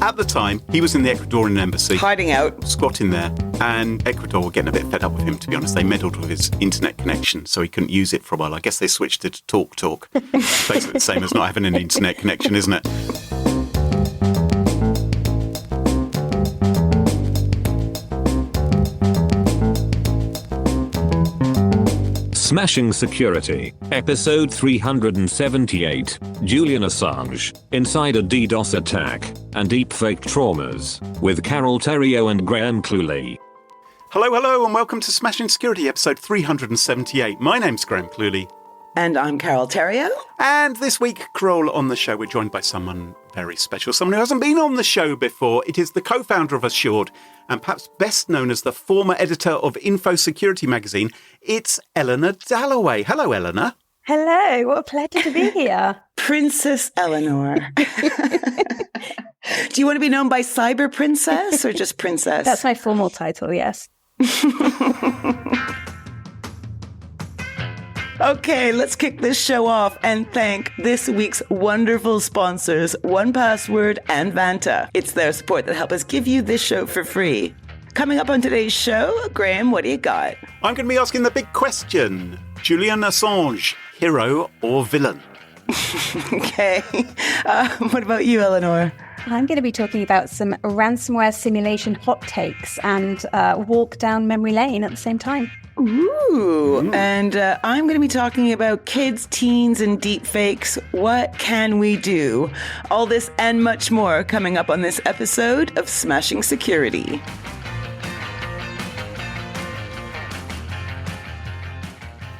At the time, he was in the Ecuadorian embassy. Hiding out. Squatting there. And Ecuador were getting a bit fed up with him, to be honest. They meddled with his internet connection, so he couldn't use it for a while. I guess they switched it to TalkTalk. Basically the same as not having an internet connection, isn't it? Smashing Security, Episode 378, Julian Assange, Inside a DDoS Attack, and Deepfake Traumas, with Carole, Theriault and Cluley. Hello, and welcome to Smashing Security, Episode 378. My name's Cluley. And I'm Carole, Theriault. And this week, Carole, on the show, we're joined by someone very special, someone who hasn't been on the show before. It is the co-founder of Assured, and perhaps best known as the former editor of Info Security magazine. It's Eleanor Dallaway. Hello, Eleanor. Hello, what a pleasure to be here. Princess Eleanor. Do you want to be known by Cyber Princess or just Princess? That's my formal title, yes. Okay, let's kick this show off and thank this week's wonderful sponsors, 1Password and Vanta. It's their support that help us give you this show for free. Coming up on today's show, Graham, what do you got? I'm going to be asking the big question. Julian Assange, hero or villain? Okay. What about you, Eleanor? I'm going to be talking about some ransomware simulation hot takes and walk down memory lane at the same time. Ooh. And I'm going to be talking about kids, teens, and deepfakes. What can we do? All this and much more coming up on this episode of Smashing Security.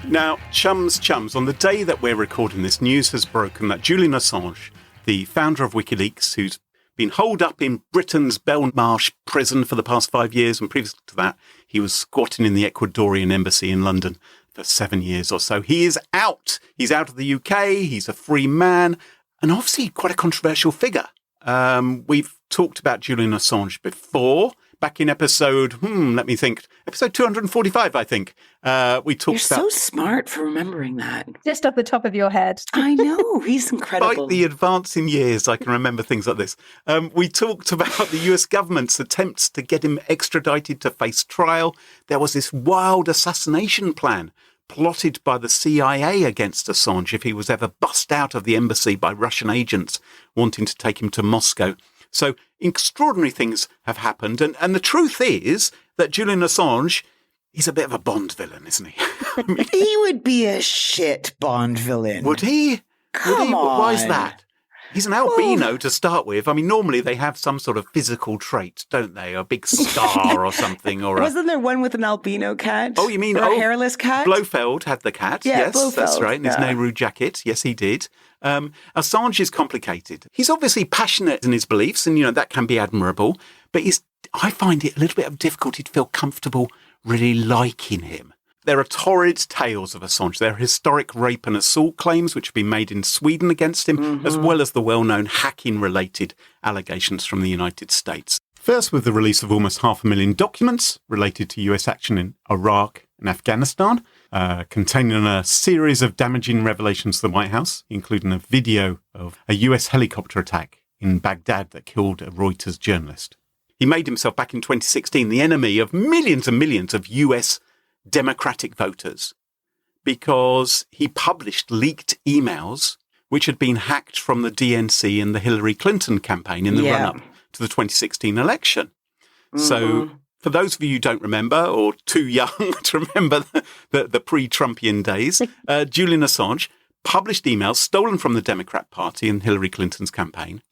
Now, chums, on the day that we're recording this, news has broken that Julian Assange, the founder of Wikileaks, who's been holed up in Britain's Belmarsh prison for the past 5 years, and previous to that, he was squatting in the Ecuadorian embassy in London for 7 years or so. He is out. He's out of the UK. He's a free man, and obviously quite a controversial figure. We've talked about Julian Assange before. Back in episode 245, I think. We talked You're so smart for remembering that. Just off the top of your head. I know, he's incredible. Despite the advance in years, I can remember things like this. We talked about the US government's attempts to get him extradited to face trial. There was this wild assassination plan plotted by the CIA against Assange if he was ever bussed out of the embassy by Russian agents wanting to take him to Moscow. So extraordinary things have happened. And the truth is that Julian Assange, he's a bit of a Bond villain, isn't he? He would be a shit Bond villain. Would he? Come on. Why is that? He's an albino to start with. I mean, normally they have some sort of physical trait, don't they? A big scar or something. Wasn't there one with an albino cat? Oh, you mean a hairless cat? Blofeld had the cat. Yeah, yes, Blofeld. That's right. In his Nehru jacket. Yes, he did. Assange is complicated. He's obviously passionate in his beliefs, and, that can be admirable. But I find it a little bit of difficulty to feel comfortable really liking him. There are torrid tales of Assange. There are historic rape and assault claims which have been made in Sweden against him, as well as the well-known hacking-related allegations from the United States. First, with the release of almost 500,000 documents related to US action in Iraq and Afghanistan, containing a series of damaging revelations to the White House, including a video of a US helicopter attack in Baghdad that killed a Reuters journalist. He made himself back in 2016 the enemy of millions and millions of US Democratic voters because he published leaked emails which had been hacked from the DNC and the Hillary Clinton campaign in the run-up to the 2016 election. So for those of you who don't remember or too young to remember the pre-Trumpian days, Julian Assange published emails stolen from the Democrat Party and Hillary Clinton's campaign,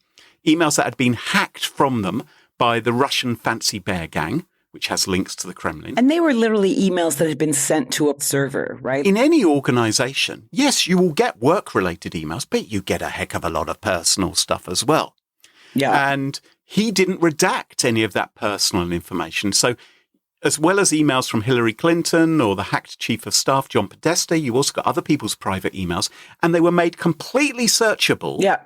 emails that had been hacked from them by the Russian Fancy Bear gang, which has links to the Kremlin. And they were literally emails that had been sent to a server, right? In any organization, yes, you will get work-related emails, but you get a heck of a lot of personal stuff as well. Yeah. And he didn't redact any of that personal information. So as well as emails from Hillary Clinton or the hacked chief of staff, John Podesta, you also got other people's private emails, and they were made completely searchable. Yeah.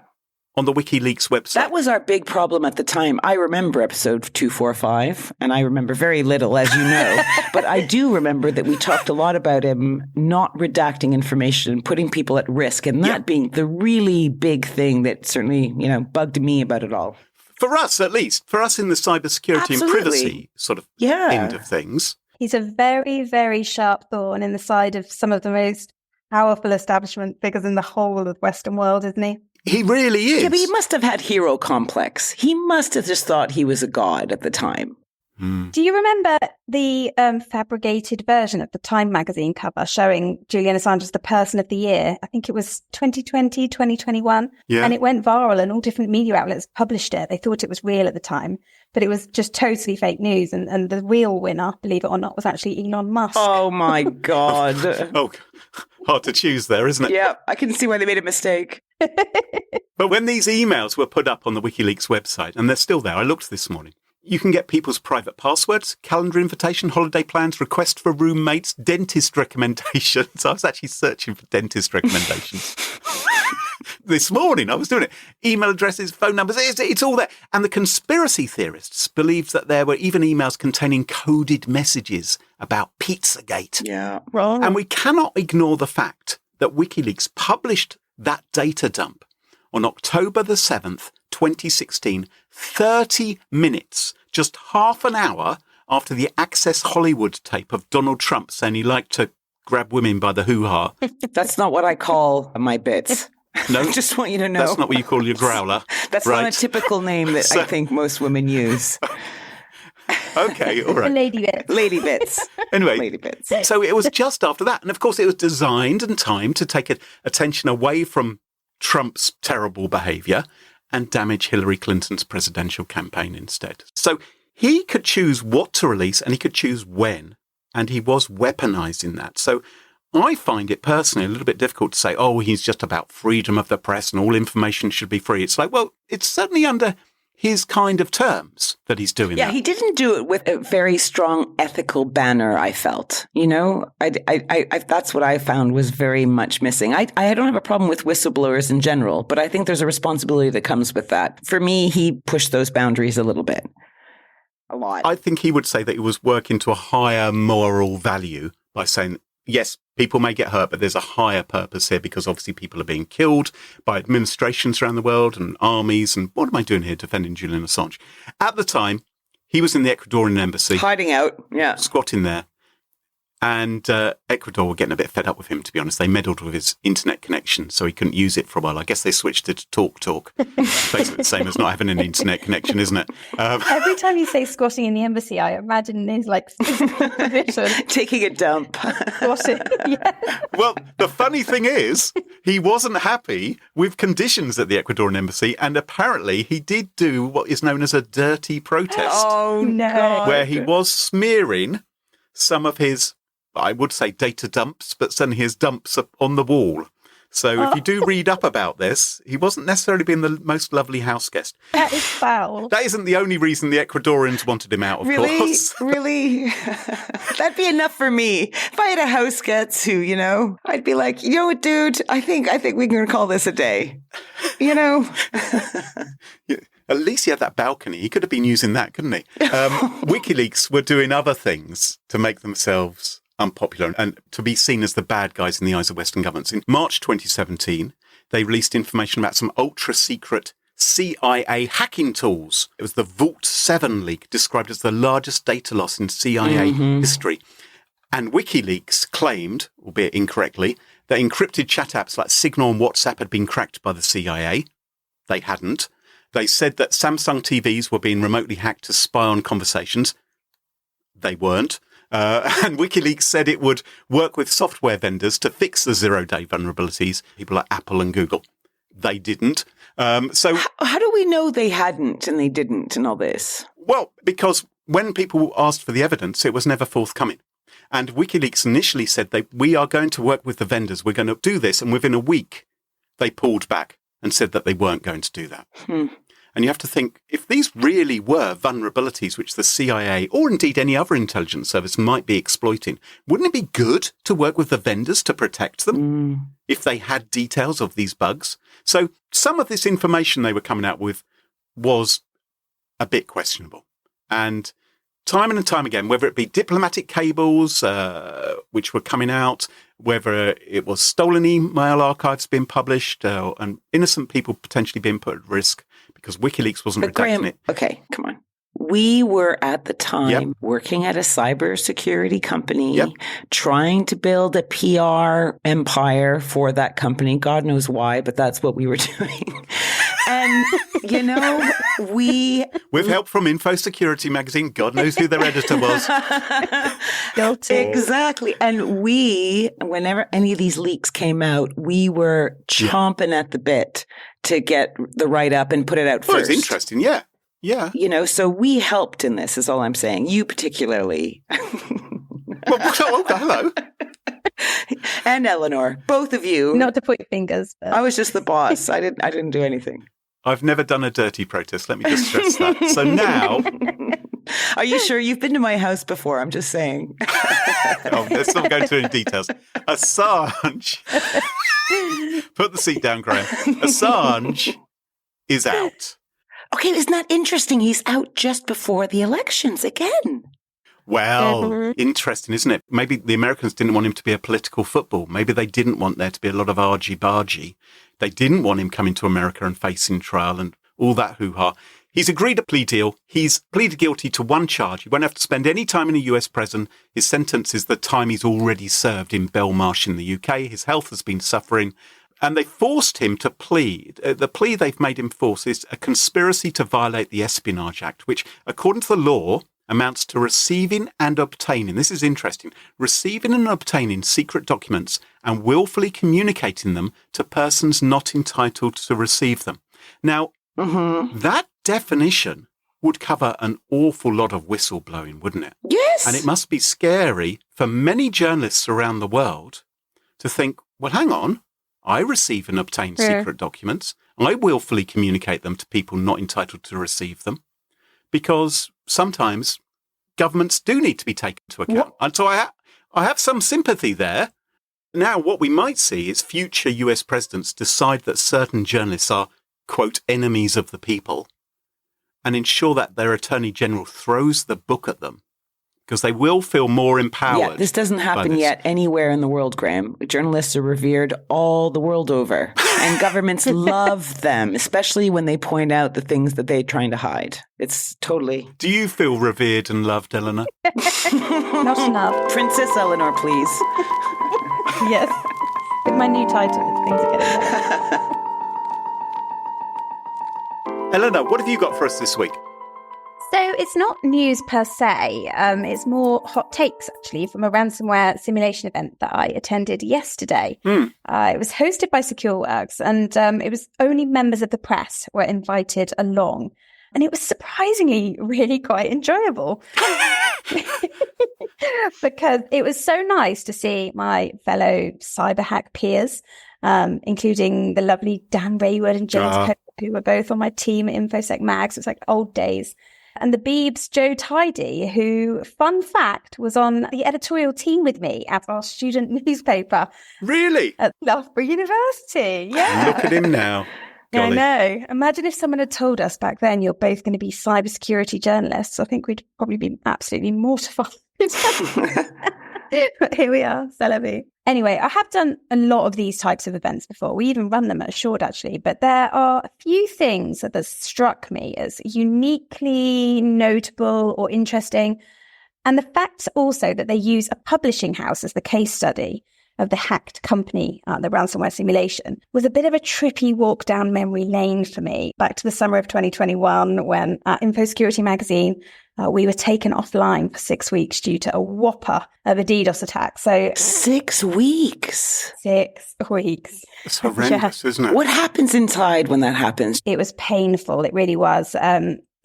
On the WikiLeaks website. That was our big problem at the time. I remember episode 245, and I remember very little, as you know. But I do remember that we talked a lot about him not redacting information and putting people at risk, and that being the really big thing that certainly, bugged me about it all. For us, at least. For us in the cybersecurity and privacy sort of end of things. He's a very, very sharp thorn in the side of some of the most powerful establishment figures in the whole of the Western world, isn't he? He really is. Yeah, but he must have had hero complex. He must have just thought he was a god at the time. Do you remember the fabricated version of the Time magazine cover showing Julian Assange as the person of the year? I think it was 2020, 2021. Yeah. And it went viral and all different media outlets published it. They thought it was real at the time, but it was just totally fake news. And the real winner, believe it or not, was actually Elon Musk. Oh, my God. Oh, hard to choose there, isn't it? Yeah, I can see why they made a mistake. But when these emails were put up on the Wikileaks website, and they're still there, I looked this morning, you can get people's private passwords, calendar invitation, holiday plans, request for roommates, dentist recommendations. I was actually searching for dentist recommendations. This morning, I was doing it. Email addresses, phone numbers, it's all there. And the conspiracy theorists believed that there were even emails containing coded messages about Pizzagate. Yeah, wrong. And we cannot ignore the fact that WikiLeaks published that data dump on October the 7th, 2016, 30 minutes, just half an hour after the Access Hollywood tape of Donald Trump saying he liked to grab women by the hoo-ha. That's not what I call my bits. No, I just want you to know. That's not what you call your growler. That's right? not a typical name that I think most women use. Okay, all right. Lady bits. Lady bits. Anyway, Lady bits. So it was just after that. And of course, it was designed and timed to take attention away from Trump's terrible behaviour and damage Hillary Clinton's presidential campaign instead. So he could choose what to release and he could choose when, and he was weaponizing that. So I find it personally a little bit difficult to say, oh, he's just about freedom of the press and all information should be free. It's like, well, it's certainly under his kind of terms that he's doing that. Yeah, he didn't do it with a very strong ethical banner, I felt. You know, I that's what I found was very much missing. I don't have a problem with whistleblowers in general, but I think there's a responsibility that comes with that. For me, he pushed those boundaries a little bit. A lot. I think he would say that he was working to a higher moral value by saying, yes, people may get hurt, but there's a higher purpose here because obviously people are being killed by administrations around the world and armies. And what am I doing here defending Julian Assange? At the time, he was in the Ecuadorian embassy. Hiding out, yeah. Squatting there. And Ecuador were getting a bit fed up with him, to be honest. They meddled with his internet connection, so he couldn't use it for a while. I guess they switched it to TalkTalk. Basically the same as not having an internet connection, isn't it? Every time you say squatting in the embassy, I imagine his position. Taking a dump. Squatting, yeah. Well, the funny thing is, he wasn't happy with conditions at the Ecuadorian embassy, and apparently he did do what is known as a dirty protest. Oh, no. Where he was smearing some of his, I would say data dumps, but certainly his dumps up on the wall. So if you do read up about this, he wasn't necessarily being the most lovely house guest. That is foul. That isn't the only reason the Ecuadorians wanted him out, of course. Really? That'd be enough for me. If I had a house guest who, you know, I'd be like, you know what, dude, I think we can call this a day. You know? Yeah. At least he had that balcony. He could have been using that, couldn't he? WikiLeaks were doing other things to make themselves unpopular and to be seen as the bad guys in the eyes of Western governments. In March 2017, they released information about some ultra-secret CIA hacking tools. It was the Vault 7 leak, described as the largest data loss in CIA history. And WikiLeaks claimed, albeit incorrectly, that encrypted chat apps like Signal and WhatsApp had been cracked by the CIA. They hadn't. They said that Samsung TVs were being remotely hacked to spy on conversations. They weren't. And WikiLeaks said it would work with software vendors to fix the zero-day vulnerabilities, people like Apple and Google. They didn't. So how do we know they hadn't and they didn't and all this? Well, because when people asked for the evidence, it was never forthcoming. And WikiLeaks initially said we are going to work with the vendors. We're going to do this. And within a week, they pulled back and said that they weren't going to do that. And you have to think, if these really were vulnerabilities which the CIA or indeed any other intelligence service might be exploiting, wouldn't it be good to work with the vendors to protect them if they had details of these bugs? So some of this information they were coming out with was a bit questionable. And time and time again, whether it be diplomatic cables, which were coming out, whether it was stolen email archives being published and innocent people potentially being put at risk because WikiLeaks wasn't But redacting Graham, it. okay, come on. We were at the time working at a cybersecurity company, trying to build a PR empire for that company. God knows why, but that's what we were doing. And, with help from Info Security magazine, God knows who their editor was. Exactly. And whenever any of these leaks came out, we were chomping at the bit to get the write-up and put it out first. It's interesting, yeah. Yeah. So we helped in this, is all I'm saying. You particularly. Hello. And Eleanor, both of you. Not to point fingers. But... I was just the boss. I didn't do anything. I've never done a dirty protest. Let me just stress that. So now... Are you sure? You've been to my house before, I'm just saying. Let's not go into any details. Assange... Put the seat down, Graham. Assange is out. Okay, isn't that interesting? He's out just before the elections again. Well, interesting, isn't it? Maybe the Americans didn't want him to be a political football. Maybe they didn't want there to be a lot of argy-bargy. They didn't want him coming to America and facing trial and all that hoo-ha. He's agreed a plea deal. He's pleaded guilty to one charge. He won't have to spend any time in a US prison. His sentence is the time he's already served in Belmarsh in the UK. His health has been suffering. And they forced him to plead. The plea they've made him force is a conspiracy to violate the Espionage Act, which, according to the law, amounts to receiving and obtaining. This is interesting. Receiving and obtaining secret documents and willfully communicating them to persons not entitled to receive them. Now, that definition would cover an awful lot of whistleblowing, wouldn't it? Yes. And it must be scary for many journalists around the world to think, well, hang on. I receive and obtain secret documents. I willfully communicate them to people not entitled to receive them because sometimes governments do need to be taken into account. And so I have some sympathy there. Now, what we might see is future US presidents decide that certain journalists are, quote, enemies of the people and ensure that their attorney general throws the book at them. Because they will feel more empowered. Yeah, this doesn't happen yet anywhere in the world, Graham. Journalists are revered all the world over. And governments love them, especially when they point out the things that they're trying to hide. It's totally... Do you feel revered and loved, Eleanor? Not enough. Princess Eleanor, please. Yes. With my new title, things are getting better. Eleanor, what have you got for us this week? So it's not news per se. It's more hot takes, actually, from a ransomware simulation event that I attended yesterday. It was hosted by SecureWorks, and it was only members of the press were invited along. And it was surprisingly really quite enjoyable because it was so nice to see my fellow cyberhack peers, including the lovely Dan Raywood and James Pope, who were both on my team at InfoSec Mags. It's like old days. And the Beebs Joe Tidy, who, fun fact, was on the editorial team with me at our student newspaper. Really? At Loughborough University. Yeah. Look at him now. I know. Imagine if someone had told us back then you're both going to be cybersecurity journalists. I think we'd probably be absolutely mortified. But here we are, c'est la vie. Anyway, I have done a lot of these types of events before. We even run them at Assured, actually. But there are a few things that have struck me as uniquely notable or interesting. And the fact also that they use a publishing house as the case study of the hacked company, the ransomware simulation, was a bit of a trippy walk down memory lane for me. Back to the summer of 2021, when at Info Security magazine, we were taken offline for 6 weeks due to a whopper of a DDoS attack. So 6 weeks. 6 weeks. It's horrendous, isn't it? What happens inside when that happens? It was painful. It really was.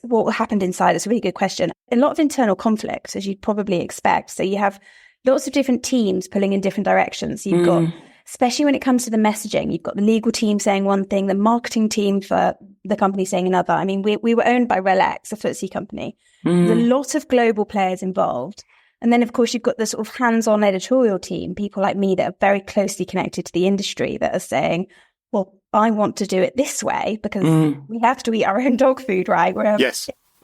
What happened inside is a really good question. A lot of internal conflict, as you'd probably expect. So you have lots of different teams pulling in different directions. You've got, especially when it comes to the messaging, you've got the legal team saying one thing, the marketing team for the company saying another. I mean, we were owned by RELX, a FTSE company. There's a lot of global players involved. And then, of course, you've got the sort of hands-on editorial team, people like me that are very closely connected to the industry that are saying, well, I want to do it this way because we have to eat our own dog food, right? We're a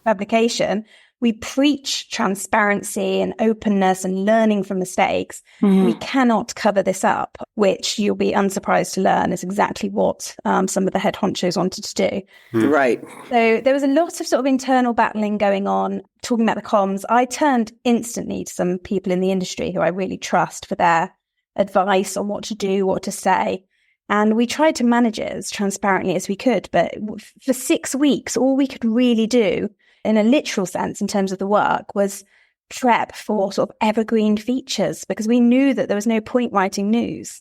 publication. we preach transparency and openness and learning from mistakes. We cannot cover this up, which you'll be unsurprised to learn is exactly what some of the head honchos wanted to do. Right. So there was a lot of sort of internal battling going on, talking about the comms. I turned instantly to some people in the industry who I really trust for their advice on what to do, what to say. And we tried to manage it as transparently as we could. But for 6 weeks, all we could really do in a literal sense in terms of the work was prep for sort of evergreen features because we knew that there was no point writing news.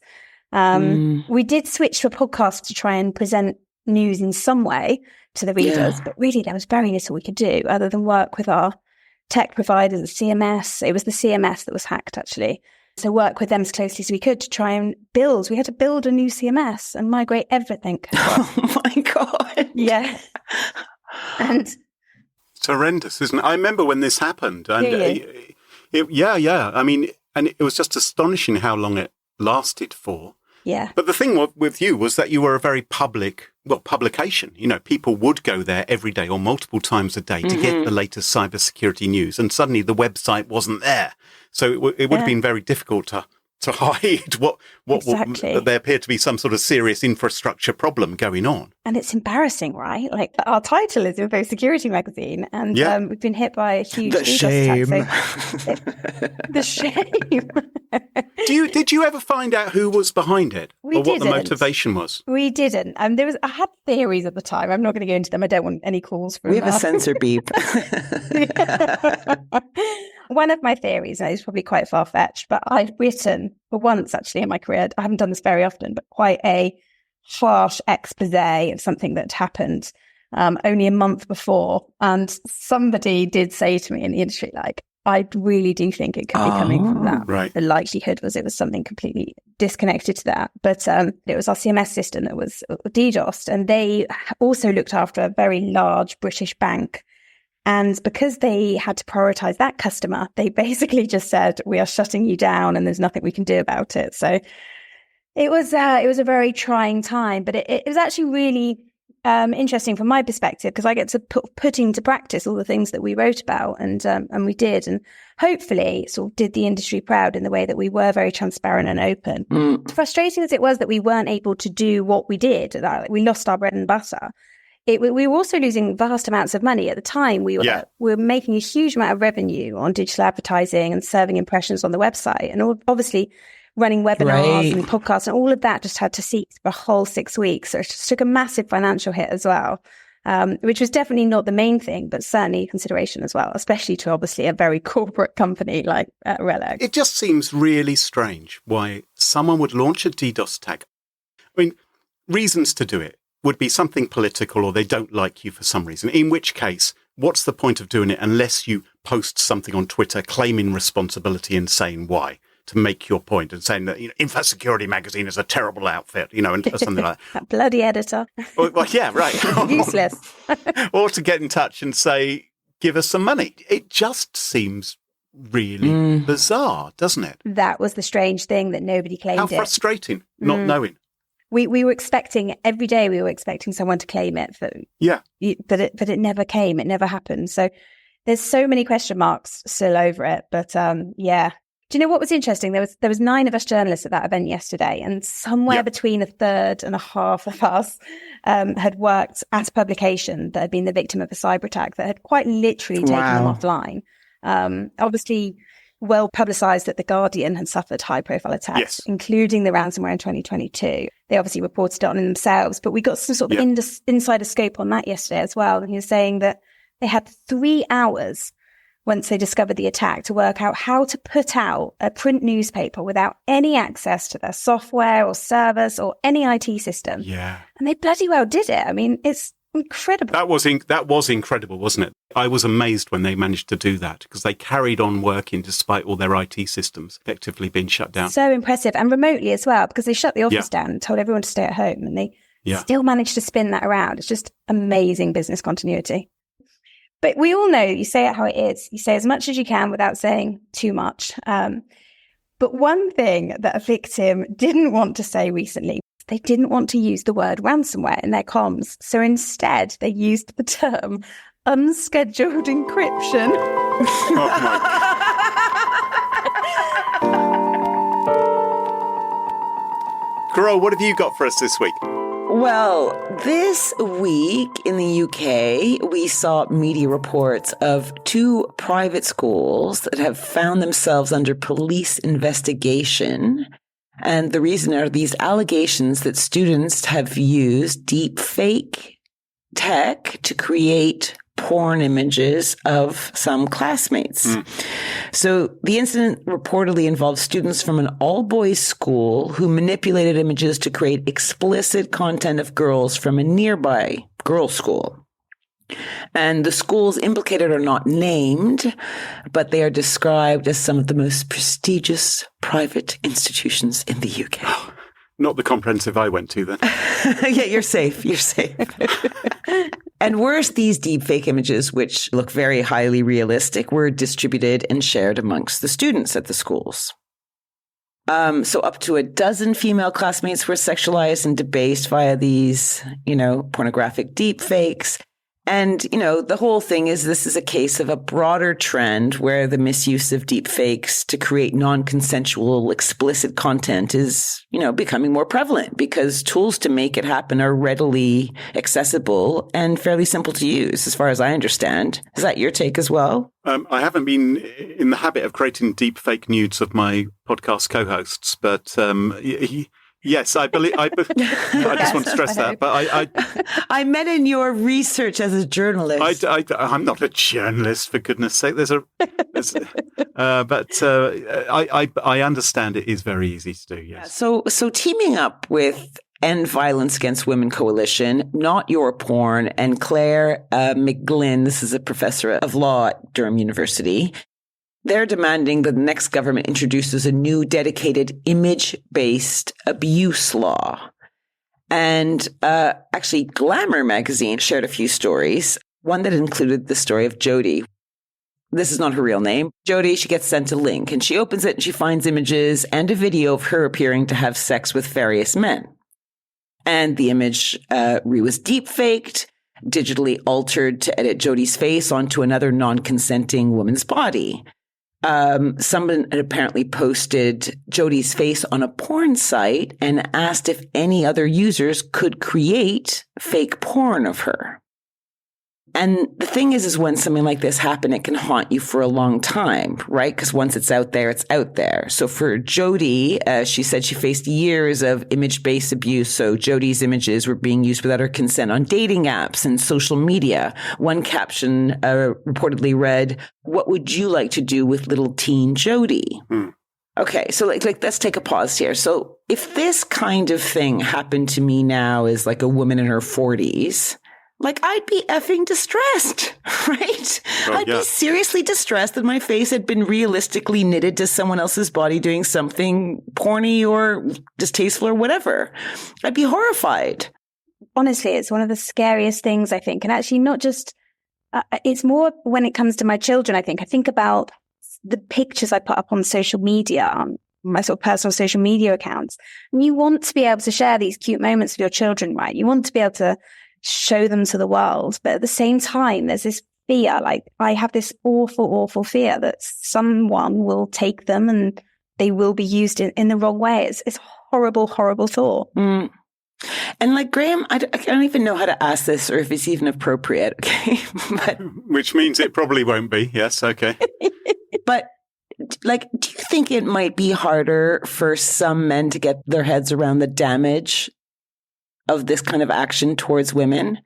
We did switch to a podcast to try and present news in some way to the readers, but really there was very little we could do other than work with our tech providers, the CMS. It was the CMS that was hacked, actually. So work with them as closely as we could to try and build. We had to build a new CMS and migrate everything. Oh my God. Yeah. And it's horrendous, isn't it? I remember when this happened. And I mean, and it was just astonishing how long it lasted for. Yeah. But the thing with you was that you were a very publication. You know, people would go there every day or multiple times a day to get the latest cybersecurity news. And suddenly the website wasn't there. So it would have been very difficult to hide what there appeared to be some sort of serious infrastructure problem going on. And it's embarrassing, right? Like our title is Info Security Magazine, and we've been hit by a huge DDoS attack. The shame. Did you ever find out who was behind it, or what the motivation was? We didn't. I had theories at the time. I'm not going to go into them. I don't want any calls from. We have a censor beep. One of my theories, and it's probably quite far-fetched, but I'd written for once actually in my career, I haven't done this very often, but quite a harsh expose of something that happened only a month before. And somebody did say to me in the industry, like, I really do think it could be coming from that. Right. The likelihood was it was something completely disconnected to that. But it was our CMS system that was DDoSed, and they also looked after a very large British bank. And because they had to prioritize that customer, they basically just said, we are shutting you down and there's nothing we can do about it. So it was a very trying time, but it was actually really interesting from my perspective because I get to put into practice all the things that we wrote about and we did, and hopefully sort of did the industry proud in the way that we were very transparent and open. Frustrating as it was that we weren't able to do what we did, that we lost our bread and butter. We were also losing vast amounts of money at the time. We were making a huge amount of revenue on digital advertising and serving impressions on the website, and obviously running webinars and podcasts, and all of that just had to cease for a whole 6 weeks. So it just took a massive financial hit as well, which was definitely not the main thing, but certainly a consideration as well, especially to obviously a very corporate company like RELX. It just seems really strange why someone would launch a DDoS attack. I mean, reasons to do it would be something political, or they don't like you for some reason, in which case, what's the point of doing it unless you post something on Twitter claiming responsibility and saying why, to make your point, and saying that, you know, Info Security Magazine is a terrible outfit, you know, and something like that. That bloody editor. Well, yeah, right. Useless. Or to get in touch and say, give us some money. It just seems really bizarre, doesn't it? That was the strange thing, that nobody claimed it. How frustrating, not knowing. We were expecting, every day we were expecting someone to claim it. But it never came. It never happened. So there's so many question marks still over it. But yeah. Do you know what was interesting? There was 9 of us journalists at that event yesterday, and somewhere between a third and a half of us had worked at a publication that had been the victim of a cyber attack that had quite literally taken them offline. Obviously, well publicised that The Guardian had suffered high-profile attacks, including the ransomware in 2022. They obviously reported it on themselves, but we got some sort of insider scope on that yesterday as well. And he was saying that they had 3 hours once they discovered the attack to work out how to put out a print newspaper without any access to their software or service or any IT system. Yeah. And they bloody well did it. I mean, it's incredible. That was incredible, wasn't it? I was amazed when they managed to do that, because they carried on working despite all their IT systems effectively being shut down. So impressive. And remotely as well, because they shut the office down and told everyone to stay at home, and they still managed to spin that around. It's just amazing business continuity. But we all know, you say it how it is. You say as much as you can without saying too much. But one thing that a victim didn't want to say recently, they didn't want to use the word ransomware in their comms. So instead, they used the term unscheduled encryption. Oh my. Carole, what have you got for us this week? Well, this week in the UK, we saw media reports of 2 private schools that have found themselves under police investigation. And the reason are these allegations that students have used deepfake tech to create porn images of some classmates. So the incident reportedly involved students from an all-boys school who manipulated images to create explicit content of girls from a nearby girls' school. And the schools implicated are not named, but they are described as some of the most prestigious private institutions in the UK. Not the comprehensive I went to then. Yeah, you're safe. You're safe. And worse, these deepfake images, which look very highly realistic, were distributed and shared amongst the students at the schools. So up to a dozen female classmates were sexualized and debased via these, pornographic deepfakes. And, the whole thing is this is a case of a broader trend where the misuse of deepfakes to create non-consensual, explicit content is, becoming more prevalent because tools to make it happen are readily accessible and fairly simple to use, as far as I understand. Is that your take as well? I haven't been in the habit of creating deepfake nudes of my podcast co-hosts, but yes, I believe. I just want to stress that. But I meant in your research as a journalist. I'm not a journalist, for goodness' sake. I understand it is very easy to do. Yes. So teaming up with End Violence Against Women Coalition, Not Your Porn, and Claire McGlynn, this is a professor of law at Durham University. They're demanding that the next government introduces a new dedicated image-based abuse law. And actually, Glamour magazine shared a few stories, one that included the story of Jodie. This is not her real name. Jodie, she gets sent a link, and she opens it, and she finds images and a video of her appearing to have sex with various men. And the image was deep-faked, digitally altered to edit Jodie's face onto another non-consenting woman's body. Someone had apparently posted Jodie's face on a porn site and asked if any other users could create fake porn of her. And the thing is when something like this happens, it can haunt you for a long time, right? Because once it's out there, it's out there. So for Jodie, she said she faced years of image-based abuse. So Jodie's images were being used without her consent on dating apps and social media. One caption reportedly read, "What would you like to do with little teen Jodie?" Okay, so like let's take a pause here. So if this kind of thing happened to me now as like a woman in her 40s, I'd be effing distressed, right? I'd be seriously distressed that my face had been realistically knitted to someone else's body doing something porny or distasteful or whatever. I'd be horrified. Honestly, it's one of the scariest things, I think. And actually not just, it's more when it comes to my children, I think. I think about the pictures I put up on social media, on my sort of personal social media accounts. And you want to be able to share these cute moments with your children, right? You want to be able to show them to the world. But at the same time, there's this fear, I have this awful, awful fear that someone will take them and they will be used in the wrong way. It's a horrible, horrible thought. And Graham, I don't even know how to ask this or if it's even appropriate. Okay. Which means it probably won't be. Yes. Okay. But do you think it might be harder for some men to get their heads around the damage of this kind of action towards women?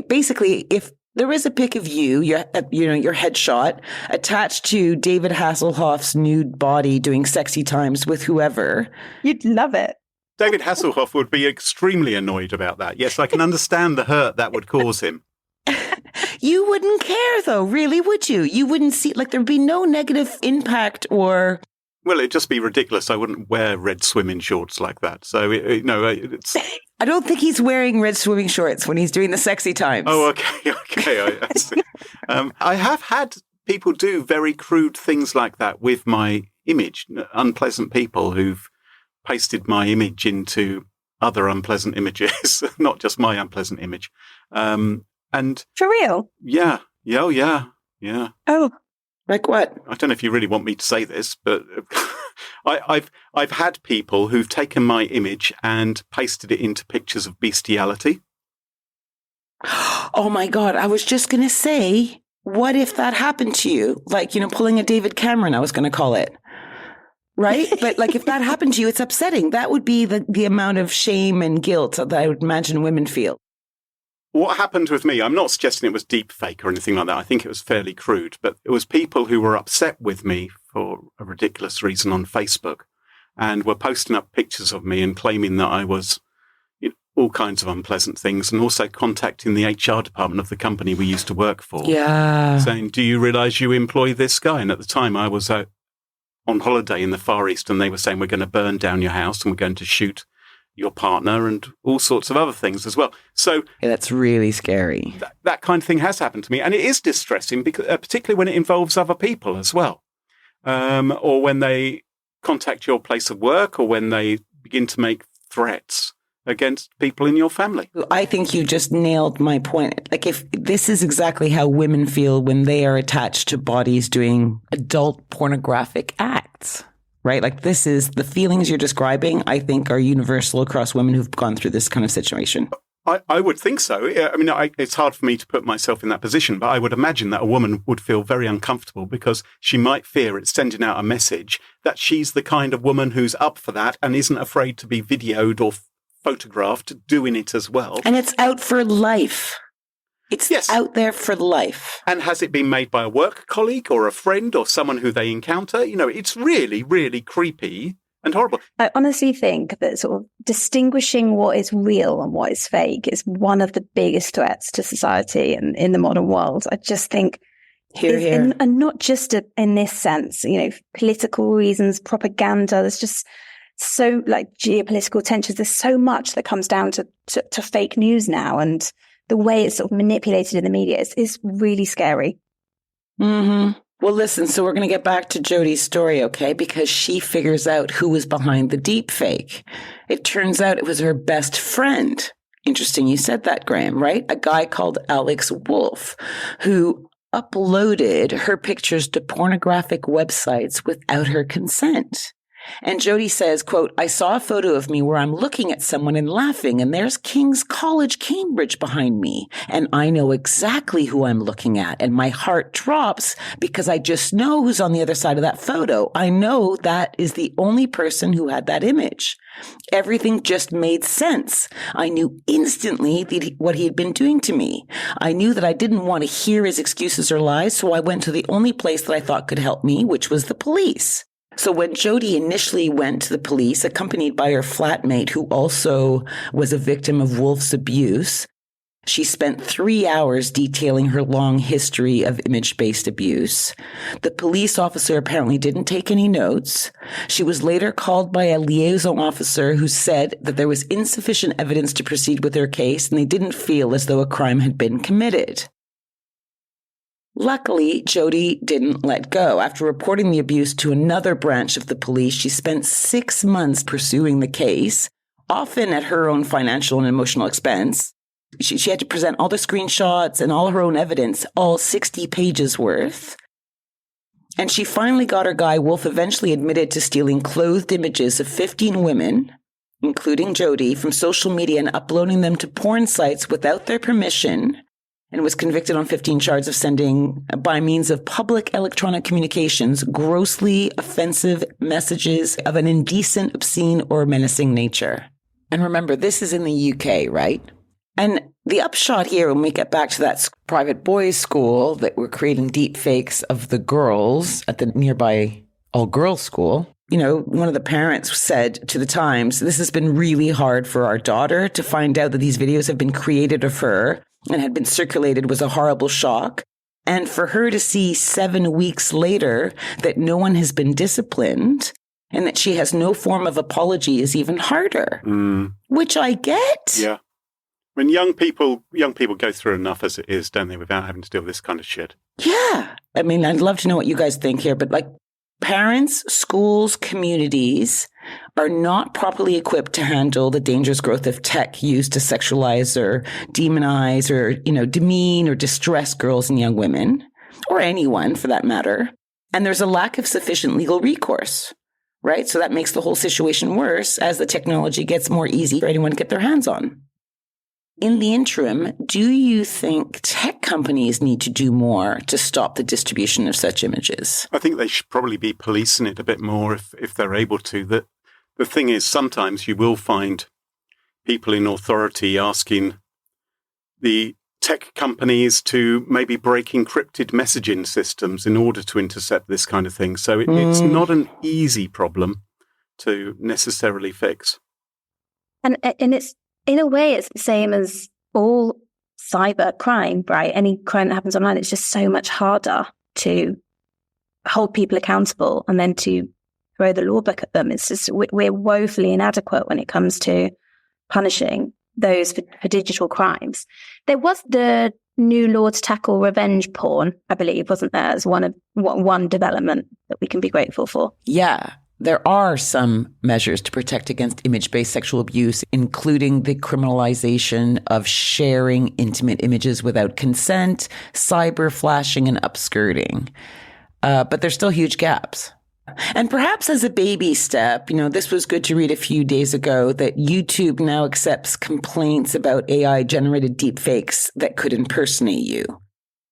Basically, if there is a pic of your headshot attached to David Hasselhoff's nude body doing sexy times with whoever, you'd love it. David Hasselhoff would be extremely annoyed about that. Yes, I can understand the hurt that would cause him. You wouldn't care, though, really, would you? You wouldn't see, there'd be no negative impact or... Well, it'd just be ridiculous. I wouldn't wear red swimming shorts like that. So, it's... I don't think he's wearing red swimming shorts when he's doing the sexy times. Oh, okay. I see. I have had people do very crude things like that with my image. Unpleasant people who've pasted my image into other unpleasant images, not just my unpleasant image. And For real? yeah. Oh, Like what? I don't know if you really want me to say this, but I've had people who've taken my image and pasted it into pictures of bestiality. Oh my God. I was just going to say, what if that happened to you? Like, pulling a David Cameron, I was going to call it. Right? But like if that happened to you, it's upsetting. That would be the amount of shame and guilt that I would imagine women feel. What happened with me, I'm not suggesting it was deepfake or anything like that. I think it was fairly crude, but it was people who were upset with me for a ridiculous reason on Facebook and were posting up pictures of me and claiming that I was all kinds of unpleasant things, and also contacting the HR department of the company we used to work for. Yeah. Saying, do you realize you employ this guy? And at the time I was out on holiday in the Far East, and they were saying, we're going to burn down your house and we're going to shoot your partner and all sorts of other things as well. So that's really scary. That kind of thing has happened to me. And it is distressing, because, particularly when it involves other people as well. Or when they contact your place of work, or when they begin to make threats against people in your family. I think you just nailed my point. Like, if this is exactly how women feel when they are attached to bodies doing adult pornographic acts, right? Like, this is the feelings you're describing, I think, are universal across women who've gone through this kind of situation. I would think so. I mean, it's hard for me to put myself in that position, but I would imagine that a woman would feel very uncomfortable, because she might fear it's sending out a message that she's the kind of woman who's up for that and isn't afraid to be videoed or photographed doing it as well. And it's out for life. It's out there for life. And has it been made by a work colleague or a friend or someone who they encounter? It's really, really creepy and horrible. I honestly think that sort of distinguishing what is real and what is fake is one of the biggest threats to society and in the modern world. I just think, here. And not just in this sense, political reasons, propaganda, there's just so like geopolitical tensions. There's so much that comes down to fake news now, and the way it's sort of manipulated in the media is really scary. Mm-hmm. Well, listen, so we're going to get back to Jodi's story, okay? Because she figures out who was behind the deepfake. It turns out it was her best friend. Interesting you said that, Graham, right? A guy called Alex Wolf, who uploaded her pictures to pornographic websites without her consent. And Jodi says, quote, I saw a photo of me where I'm looking at someone and laughing, and there's King's College, Cambridge behind me. And I know exactly who I'm looking at. And my heart drops because I just know who's on the other side of that photo. I know that is the only person who had that image. Everything just made sense. I knew instantly what he had been doing to me. I knew that I didn't want to hear his excuses or lies, so I went to the only place that I thought could help me, which was the police. So when Jodi initially went to the police, accompanied by her flatmate, who also was a victim of Wolf's abuse, she spent 3 hours detailing her long history of image-based abuse. The police officer apparently didn't take any notes. She was later called by a liaison officer who said that there was insufficient evidence to proceed with her case, and they didn't feel as though a crime had been committed. Luckily, Jodi didn't let go. After reporting the abuse to another branch of the police, she spent 6 months pursuing the case, often at her own financial and emotional expense. She had to present all the screenshots and all her own evidence, all 60 pages worth. And she finally got her guy. Wolf eventually admitted to stealing clothed images of 15 women, including Jodi, from social media and uploading them to porn sites without their permission, and was convicted on 15 charges of sending, by means of public electronic communications, grossly offensive messages of an indecent, obscene, or menacing nature. And remember, this is in the UK, right? And the upshot here, when we get back to that private boys' school that were creating deep fakes of the girls at the nearby all-girls school, one of the parents said to the Times, this has been really hard for our daughter. To find out that these videos have been created of her and had been circulated was a horrible shock. And for her to see 7 weeks later that no one has been disciplined and that she has no form of apology is even harder, which I get. Yeah. When young people go through enough as it is, don't they, without having to deal with this kind of shit. Yeah. I mean, I'd love to know what you guys think here, but Parents, schools, communities are not properly equipped to handle the dangerous growth of tech used to sexualize or demonize or, demean or distress girls and young women, or anyone for that matter. And there's a lack of sufficient legal recourse, right? So that makes the whole situation worse as the technology gets more easy for anyone to get their hands on. In the interim, do you think tech companies need to do more to stop the distribution of such images? I think they should probably be policing it a bit more if they're able to. The thing is, sometimes you will find people in authority asking the tech companies to maybe break encrypted messaging systems in order to intercept this kind of thing. So it's not an easy problem to necessarily fix. And it's, in a way, it's the same as all cyber crime, right? Any crime that happens online, it's just so much harder to hold people accountable and then to throw the law book at them. It's just, we're woefully inadequate when it comes to punishing those for digital crimes. There was the new law to tackle revenge porn, I believe, wasn't there, as one development that we can be grateful for? Yeah. There are some measures to protect against image-based sexual abuse, including the criminalization of sharing intimate images without consent, cyber flashing, and upskirting. But there's still huge gaps. And perhaps as a baby step, this was good to read a few days ago that YouTube now accepts complaints about AI-generated deepfakes that could impersonate you.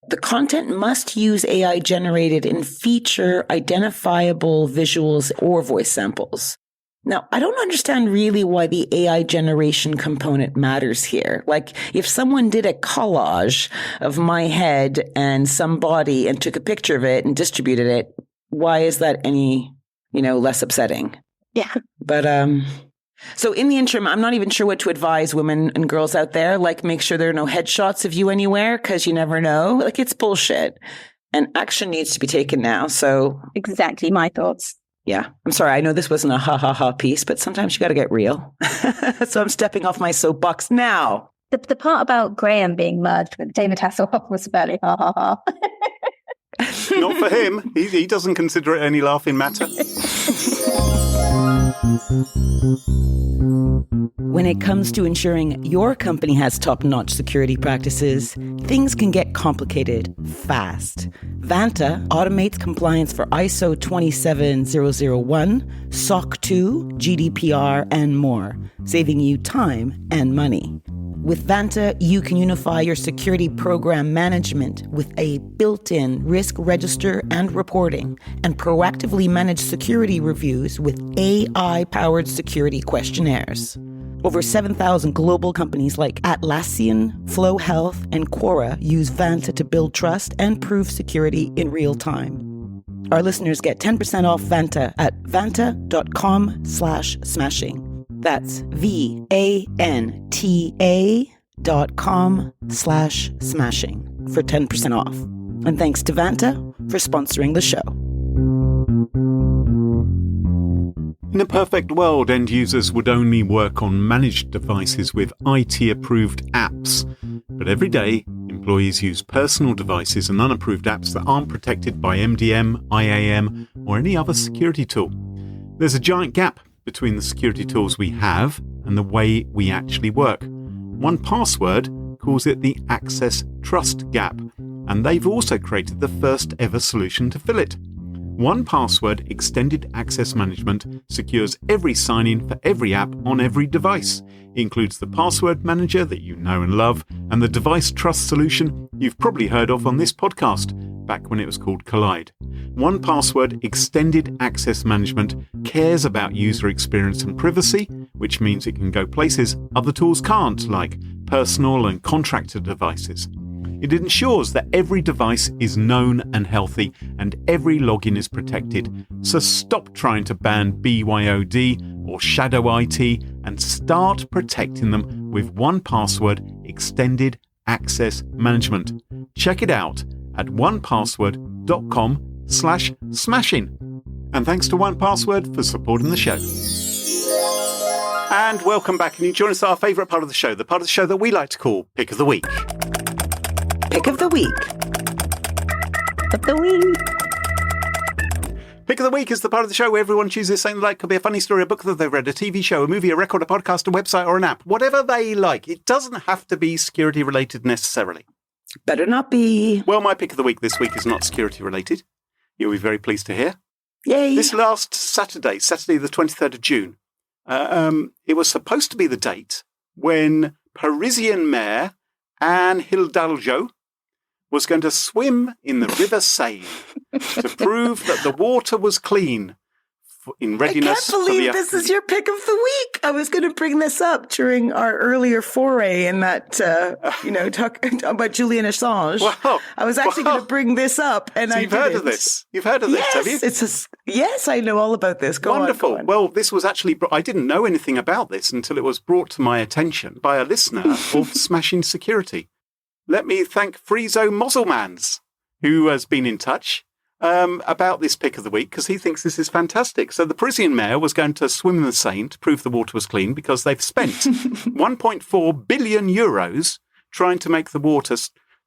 The content must use AI-generated and feature identifiable visuals or voice samples. Now, I don't understand really why the AI generation component matters here. Like, if someone did a collage of my head and some body and took a picture of it and distributed it, why is that any, less upsetting? Yeah. But, so in the interim, I'm not even sure what to advise women and girls out there. Like, make sure there are no headshots of you anywhere because you never know. Like, it's bullshit. And action needs to be taken now. So exactly my thoughts. Yeah. I'm sorry. I know this wasn't a ha piece, but sometimes you got to get real. So I'm stepping off my soapbox now. The part about Graham being merged with David Hasselhoff was fairly ha. Not for him. He doesn't consider it any laughing matter. When it comes to ensuring your company has top-notch security practices, things can get complicated fast. Vanta automates compliance for ISO 27001, SOC 2, GDPR, and more, saving you time and money. With Vanta, you can unify your security program management with a built-in risk register and reporting, and proactively manage security reviews with AI-powered security questionnaires. Over 7,000 global companies like Atlassian, Flow Health, and Quora use Vanta to build trust and prove security in real time. Our listeners get 10% off Vanta at vanta.com/smashing. That's VANTA.com/smashing for 10% off. And thanks to Vanta for sponsoring the show. In a perfect world, end users would only work on managed devices with IT-approved apps. But every day, employees use personal devices and unapproved apps that aren't protected by MDM, IAM, or any other security tool. There's a giant gap between the security tools we have and the way we actually work. 1Password calls it the access trust gap, and they've also created the first ever solution to fill it. 1Password Extended Access Management secures every sign-in for every app on every device. It includes the password manager that you know and love, and the device trust solution you've probably heard of on this podcast, back when it was called Collide. 1Password Extended Access Management cares about user experience and privacy, which means it can go places other tools can't, like personal and contractor devices. It ensures that every device is known and healthy and every login is protected. So stop trying to ban BYOD or shadow IT and start protecting them with 1Password Extended Access Management. Check it out at onepassword.com/smashing. And thanks to 1Password for supporting the show. And welcome back. And you join us at our favourite part of the show, the part of the show that we like to call Pick of the Week. Pick of the week. Of the week. Pick Pick of the Week is the part of the show where everyone chooses something like, could be a funny story, a book that they've read, a TV show, a movie, a record, a podcast, a website, or an app. Whatever they like. It doesn't have to be security related necessarily. Better not be. Well, my pick of the week this week is not security related. You'll be very pleased to hear. Yay. This last Saturday the 23rd of June, it was supposed to be the date when Parisian Mayor Anne Hidalgo was going to swim in the River Seine to prove that the water was clean in readiness. I can't believe this is your pick of the week. I was going to bring this up during our earlier foray in that, talk about Julian Assange. Wow. I was actually going to bring this up, and So I you've heard didn't. of this? You've heard of this, have you? Yes, I know all about this. Go Wonderful. on. Well, this was actually, I didn't know anything about this until it was brought to my attention by a listener of Smashing Security. Let me thank Friezo Mosselmans, who has been in touch about this pick of the week because he thinks this is fantastic. So the Parisian mayor was going to swim in the Seine to prove the water was clean because they've spent 1.4 billion euros trying to make the water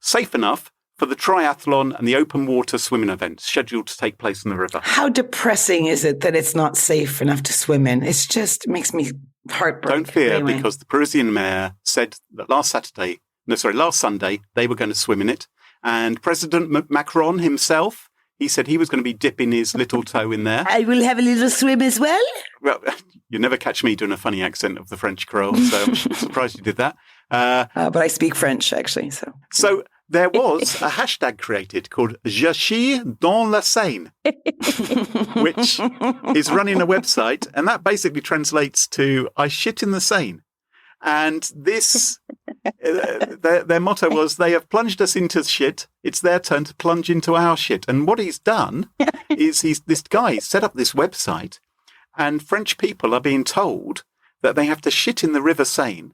safe enough for the triathlon and the open water swimming event scheduled to take place in the river. How depressing is it that it's not safe enough to swim in? It's just makes me heartbroken. Don't fear, anyway. because the Parisian mayor said that last Sunday, they were going to swim in it. And President Macron himself, he said he was going to be dipping his little toe in there. I will have a little swim as well. Well, you never catch me doing a funny accent of the French Carole, so I'm surprised you did that. But I speak French, actually. So there was a hashtag created called Je chie dans la Seine, which is running a website, and that basically translates to I shit in the Seine. And this, their motto was, they have plunged us into shit. It's their turn to plunge into our shit. And what he's done is this guy set up this website, and French people are being told that they have to shit in the River Seine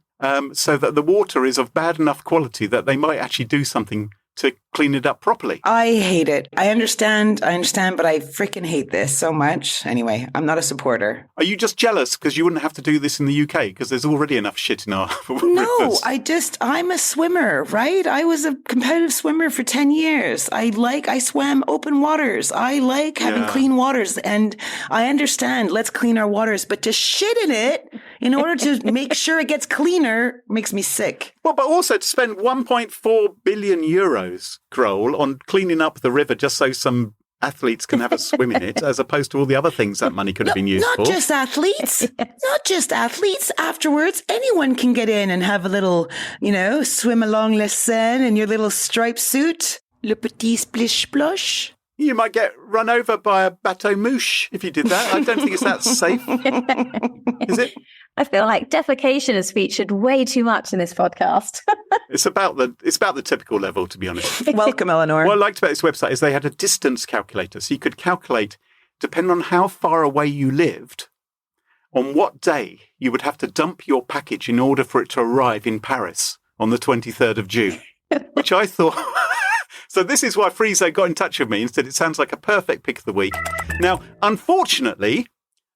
so that the water is of bad enough quality that they might actually do something to clean it up properly. I hate it. I understand, but I freaking hate this so much. Anyway, I'm not a supporter. Are you just jealous because you wouldn't have to do this in the UK because there's already enough shit in our No, rivers? I'm a swimmer, right? I was a competitive swimmer for 10 years. I swam open waters. I like having clean waters, and I understand, let's clean our waters, but to shit in it in order to make sure it gets cleaner makes me sick. Well, but also to spend 1.4 billion euros, Carole, on cleaning up the river just so some athletes can have a swim in it, as opposed to all the other things that money could have been used for. Not just athletes. Not just athletes. Afterwards, anyone can get in and have a little, swim along La Seine in your little striped suit. Le petit splish splosh. You might get run over by a bateau mouche if you did that. I don't think it's that safe. Is it? I feel like defecation is featured way too much in this podcast. It's about the typical level, to be honest. Welcome, Eleanor. What I liked about this website is they had a distance calculator. So you could calculate, depending on how far away you lived, on what day you would have to dump your package in order for it to arrive in Paris on the 23rd of June, which I thought... So this is why Friezo got in touch with me and said it sounds like a perfect pick of the week. Now, unfortunately,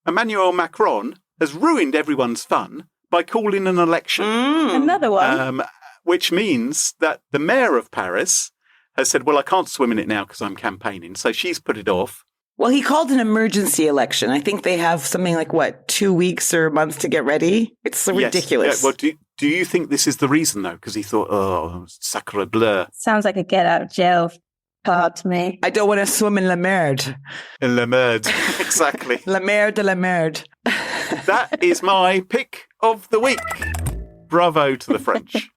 Emmanuel Macron has ruined everyone's fun by calling an election. Another one. Which means that the mayor of Paris has said, well, I can't swim in it now because I'm campaigning. So she's put it off. Well, he called an emergency election. I think they have something like, 2 weeks or a month to get ready? It's ridiculous. Yeah, well, do you think this is the reason, though? Because he thought, oh, sacre bleu. Sounds like a get out of jail card to me. I don't want to swim in la merde. In la merde, exactly. La merde de la merde. That is my pick of the week. Bravo to the French.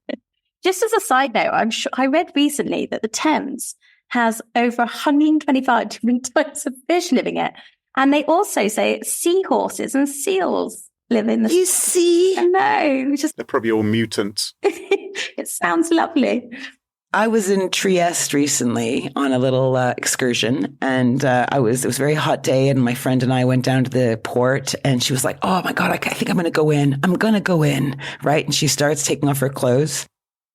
Just as a side note, I read recently that the Thames has over 125 different types of fish living in it. And they also say seahorses and seals live in the... You see? No, They're probably all mutants. It sounds lovely. I was in Trieste recently on a little excursion, and it was a very hot day, and my friend and I went down to the port, and she was like, oh my God, I think I'm going to go in. I'm going to go in, right? And she starts taking off her clothes,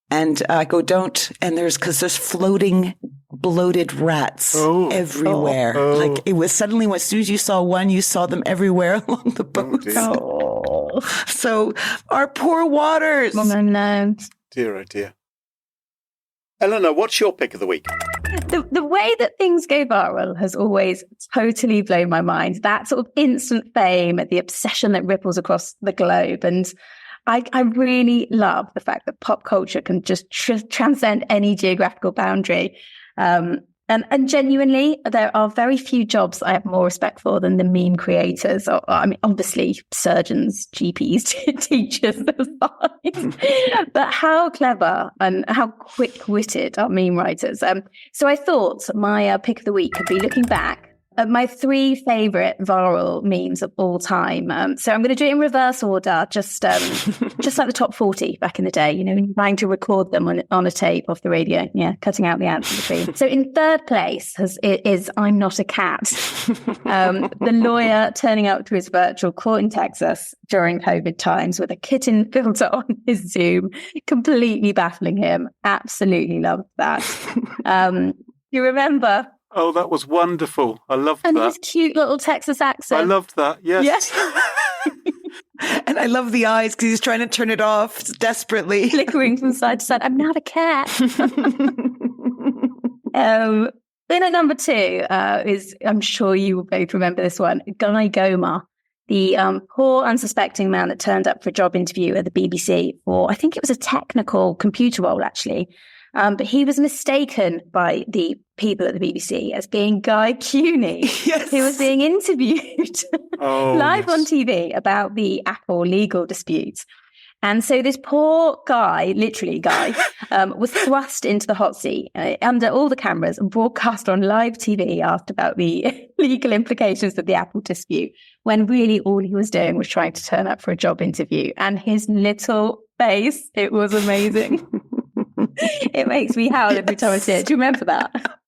and I go, don't. And there's floating bloated rats everywhere. Like it was suddenly, as soon as you saw one, you saw them everywhere along the boat. So our poor waters. Oh, no. Dear, oh dear. Eleanor, what's your pick of the week? The way that things go viral has always totally blown my mind. That sort of instant fame, the obsession that ripples across the globe. And I really love the fact that pop culture can just transcend any geographical boundary. And genuinely, there are very few jobs I have more respect for than the meme creators. I mean, obviously, surgeons, GPs, teachers, those fine. But how clever and how quick-witted are meme writers. So I thought my pick of the week could be looking back at my 3 favorite viral memes of all time. So I'm going to do it in reverse order, just like the top 40 back in the day, you know, trying to record them on a tape off the radio. Yeah, cutting out the ads in between. So in third place is I'm Not a Cat. The lawyer turning up to his virtual court in Texas during COVID times with a kitten filter on his Zoom, completely baffling him. Absolutely loved that. You remember? Oh, that was wonderful. I loved that. And his cute little Texas accent. I loved that, yes. Yes. And I love the eyes because he's trying to turn it off desperately. Flickering from side to side. I'm not a cat. Then at number 2 is, I'm sure you will both remember this one, Guy Goma, the poor unsuspecting man that turned up for a job interview at the BBC for, I think it was a technical computer role, actually. But he was mistaken by the people at the BBC as being Guy Cuny, who was being interviewed live on TV about the Apple legal disputes. And so this poor guy, literally Guy, was thrust into the hot seat under all the cameras and broadcast on live TV, asked about the legal implications of the Apple dispute, when really all he was doing was trying to turn up for a job interview. And his little face, it was amazing. It makes me howl every time I see it. Do you remember that?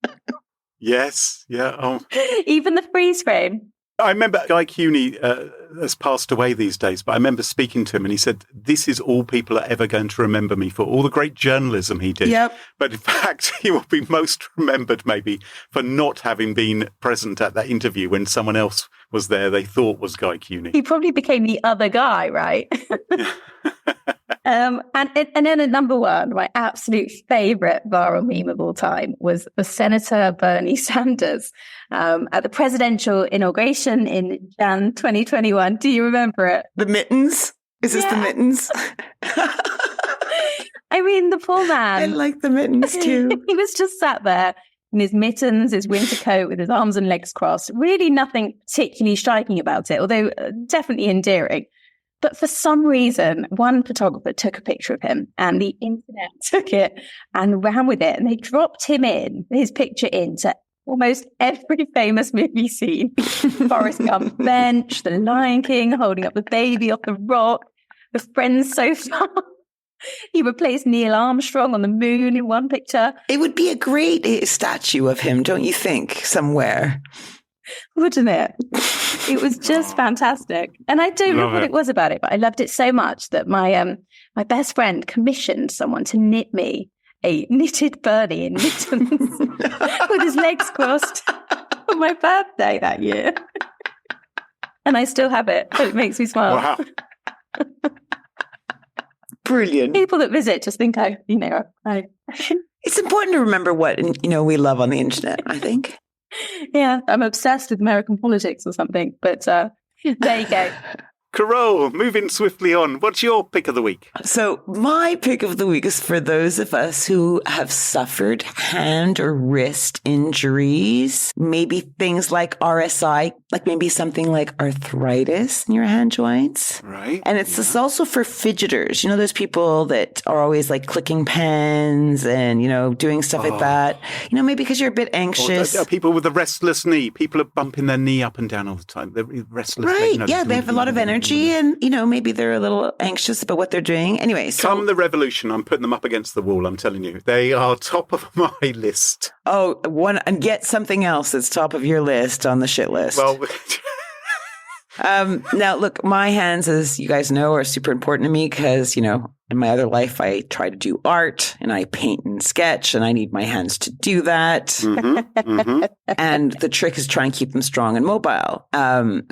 Yes. Yeah. Oh. Even the freeze frame. I remember Guy Cuny has passed away these days, but I remember speaking to him and he said, this is all people are ever going to remember me for, all the great journalism he did. Yep. But in fact, he will be most remembered maybe for not having been present at that interview when someone else was there they thought was Guy Cuny. He probably became the other guy, right? And then at number 1, my absolute favourite viral meme of all time was Senator Bernie Sanders at the presidential inauguration in Jan 2021. Do you remember it? The mittens? Is this the mittens? I mean, the poor man. I like the mittens too. He was just sat there in his mittens, his winter coat with his arms and legs crossed. Really nothing particularly striking about it, although definitely endearing. But for some reason, one photographer took a picture of him and the internet took it and ran with it. And they dropped his picture into almost every famous movie scene. Forrest Gump bench, The Lion King holding up the baby off the rock, the Friends sofa. He replaced Neil Armstrong on the moon in one picture. It would be a great statue of him, don't you think, somewhere? Wouldn't it? It was just fantastic. And I don't know what it was about it, but I loved it so much that my best friend commissioned someone to knit me a knitted Bernie in mittens with his legs crossed for my birthday that year. And I still have it, but it makes me smile. Wow. Brilliant. People that visit just think I. It's important to remember what, we love on the internet, I think. Yeah, I'm obsessed with American politics or something, but there you go. Carole, moving swiftly on. What's your pick of the week? So my pick of the week is for those of us who have suffered hand or wrist injuries, maybe things like RSI, like maybe something like arthritis in your hand joints. Right. And it's also for fidgeters. You know, those people that are always like clicking pens and, doing stuff like that. Maybe because you're a bit anxious. Or people with a restless knee. People are bumping their knee up and down all the time. They're restless. Right. Yeah, they have a lot of energy. And, maybe they're a little anxious about what they're doing. Anyway, Come the revolution, I'm putting them up against the wall, I'm telling you. They are top of my list. Oh, and get something else that's top of your list on the shit list. Well... Now, look, my hands, as you guys know, are super important to me because, in my other life, I try to do art and I paint and sketch, and I need my hands to do that. And the trick is try and keep them strong and mobile.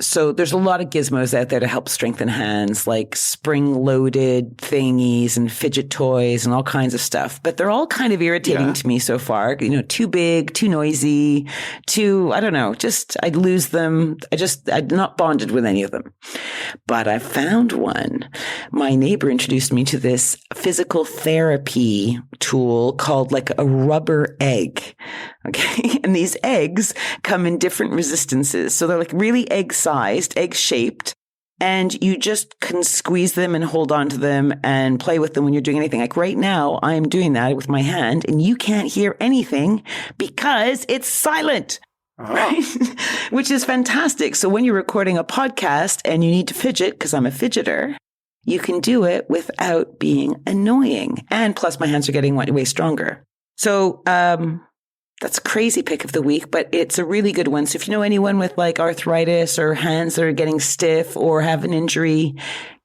So there's a lot of gizmos out there to help strengthen hands, like spring-loaded thingies and fidget toys and all kinds of stuff. But they're all kind of irritating to me so far. Too big, too noisy, I don't know, I'd lose them. I'd not bonded with any of them. But I found one. My neighbor introduced me to this physical therapy tool called like a rubber egg. Okay. And these eggs come in different resistances. So they're like really egg-sized, egg-shaped. And you just can squeeze them and hold on to them and play with them when you're doing anything. Like right now, I am doing that with my hand and you can't hear anything because it's silent. Right? Which is fantastic. So when you're recording a podcast and you need to fidget, because I'm a fidgeter, you can do it without being annoying. And plus my hands are getting way stronger. So that's a crazy pick of the week, but it's a really good one. So if you know anyone with like arthritis or hands that are getting stiff or have an injury.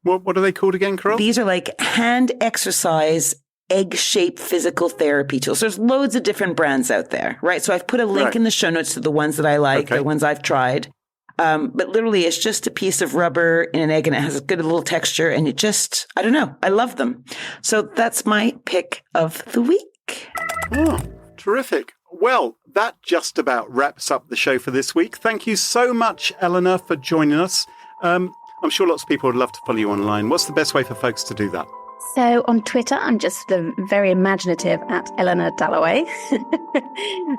What are they called again, Carole? These are like hand exercise egg-shaped physical therapy tools. There's loads of different brands out there, right? So I've put a link in the show notes to the ones that I like, the ones I've tried. But literally it's just a piece of rubber in an egg and it has a good little texture and I don't know. I love them. So that's my pick of the week. Oh, terrific. Well, that just about wraps up the show for this week. Thank you so much, Eleanor, for joining us. I'm sure lots of people would love to follow you online. What's the best way for folks to do that? So on Twitter, I'm just very imaginative at Eleanor Dallaway.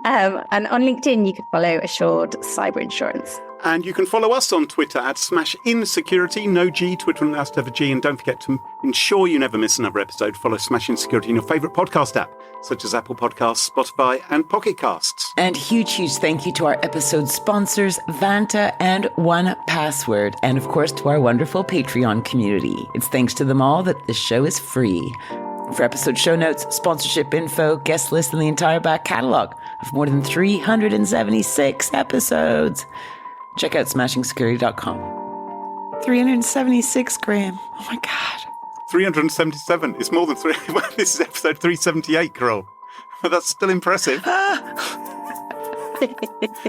And on LinkedIn, you can follow Assured Cyber Insurance. And you can follow us on Twitter at SmashInSecurity, no G, Twitter and last ever G. And don't forget to ensure you never miss another episode. Follow Smash Security in your favourite podcast app, such as Apple Podcasts, Spotify and Pocket Casts. And huge thank you to our episode sponsors, Vanta and 1Password. And of course, to our wonderful Patreon community. It's thanks to them all that this show is free. For episode show notes, sponsorship info, guest list, and the entire back catalog of more than 376 episodes, check out smashingsecurity.com. 376, Graham. Oh my God. 377. It's more than three. Well, this is episode 378, Carole. But that's still impressive.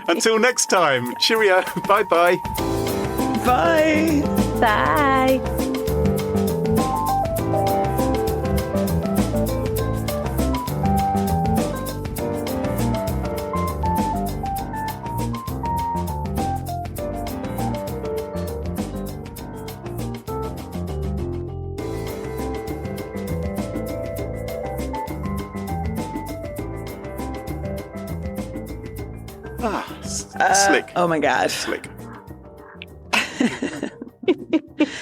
Until next time. Cheerio. Bye-bye. Bye. Bye. Slick. Oh my God. Slick.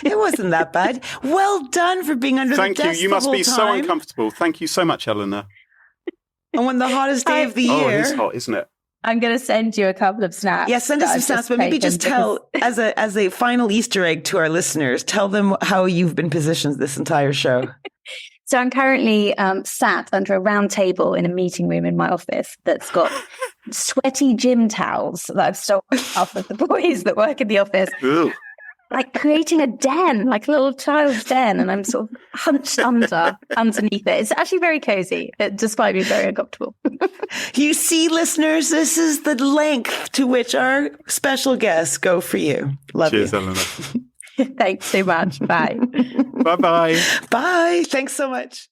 It wasn't that bad. Well done for being under the desk. Thank you. You must be time. so uncomfortable. Thank you so much, Eleanor. And when the hottest day of the year. Oh, it is hot, isn't it? I'm going to send you a couple of snaps. Yeah, send us some snaps, but maybe just tell, as a final Easter egg to our listeners, tell them how you've been positioned this entire show. So I'm currently sat under a round table in a meeting room in my office that's got sweaty gym towels that I've stolen off of the boys that work in the office. Ooh. Like creating a den, like a little child's den, and I'm sort of hunched underneath it. It's actually very cozy, despite being very uncomfortable. You see, listeners, this is the length to which our special guests go for you. Love Cheers, you. Eleanor. Thanks so much. Bye. Bye-bye. Bye. Thanks so much.